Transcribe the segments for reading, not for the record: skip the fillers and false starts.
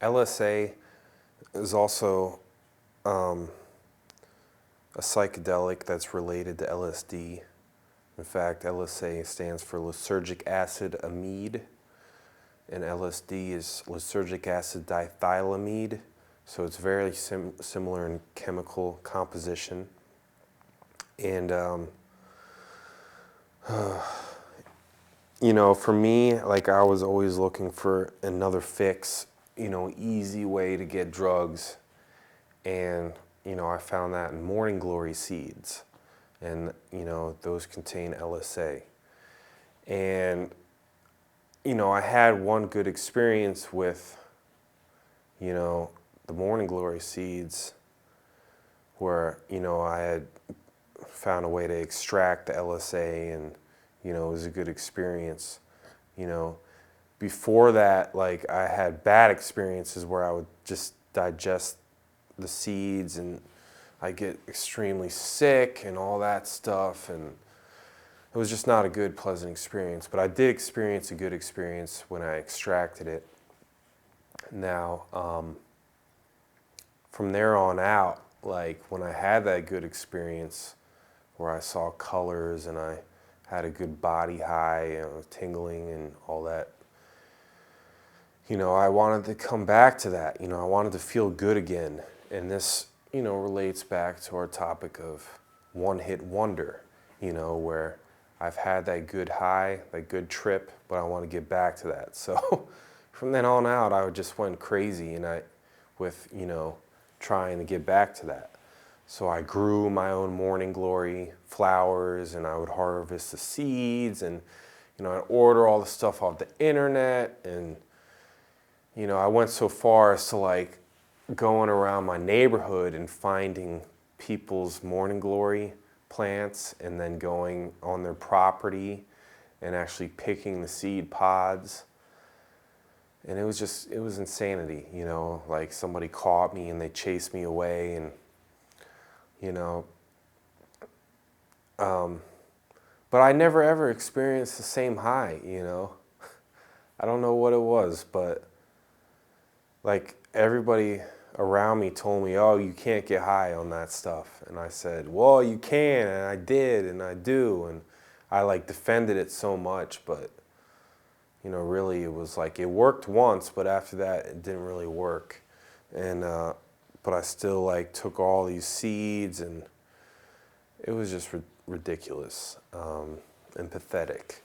LSA is also a psychedelic that's related to LSD. In fact, LSA stands for lysergic acid amide, and LSD is lysergic acid dithylamide, so it's very similar in chemical composition. And you know, for me, like, I was always looking for another fix, you know, easy way to get drugs. And, you know, I found that in morning glory seeds. And, you know, those contain LSA. And, you know, I had one good experience with, you know, the morning glory seeds where, you know, I had found a way to extract the LSA, and, you know, it was a good experience. You know, before that, like, I had bad experiences where I would just digest the seeds and I get extremely sick and all that stuff, and it was just not a good, pleasant experience. But I did experience a good experience when I extracted it. Now, from there on out, like, when I had that good experience where I saw colors and I had a good body high, you know, tingling and all that, you know, I wanted to come back to that. You know, I wanted to feel good again. And this, you know, relates back to our topic of one-hit wonder, you know, where I've had that good high, that good trip, but I want to get back to that. So from then on out, I just went crazy with, you know, trying to get back to that. So I grew my own morning glory flowers, and I would harvest the seeds, and, you know, I'd order all the stuff off the internet. And, you know, I went so far as to, like, going around my neighborhood and finding people's morning glory plants and then going on their property and actually picking the seed pods. And it was insanity, you know, like, somebody caught me and they chased me away, and, you know, but I never ever experienced the same high, you know. I don't know what it was, but, like, everybody around me told me, oh, you can't get high on that stuff. And I said, well, you can, and I did, and I do. And I, like, defended it so much, but, you know, really it was like, it worked once, but after that it didn't really work. And, but I still, like, took all these seeds, and it was just ridiculous and pathetic.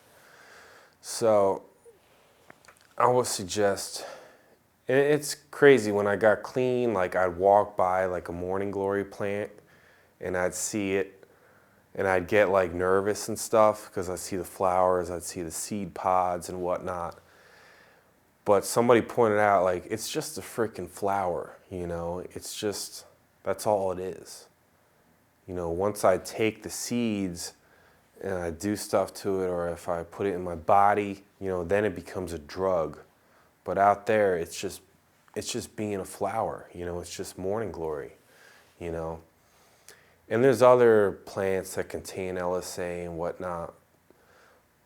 So I would suggest, it's crazy, when I got clean, like, I'd walk by, like, a morning glory plant and I'd see it and I'd get, like, nervous and stuff because I'd see the flowers, I'd see the seed pods and whatnot. But somebody pointed out, like, it's just a freaking flower, you know, it's just, that's all it is. You know, once I take the seeds and I do stuff to it, or if I put it in my body, you know, then it becomes a drug. But out there, it's just being a flower, you know, it's just morning glory, you know. And there's other plants that contain LSA and whatnot,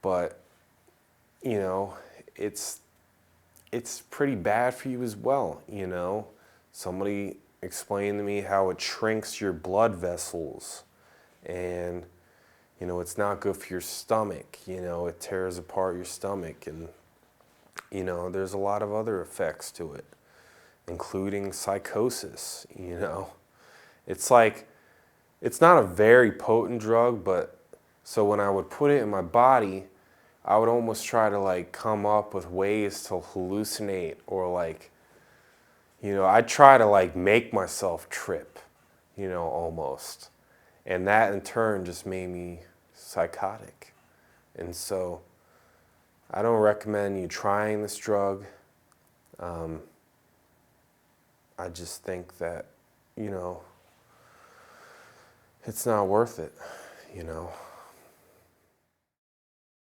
but, you know, it's pretty bad for you as well, you know. Somebody explained to me how it shrinks your blood vessels, and, you know, it's not good for your stomach, you know, it tears apart your stomach, and, you know, there's a lot of other effects to it, including psychosis, you know. It's like, it's not a very potent drug, but so when I would put it in my body, I would almost try to, like, come up with ways to hallucinate, or, like, you know, I'd try to, like, make myself trip, you know, almost. And that in turn just made me psychotic. And so I don't recommend you trying this drug. I just think that, you know, it's not worth it, you know.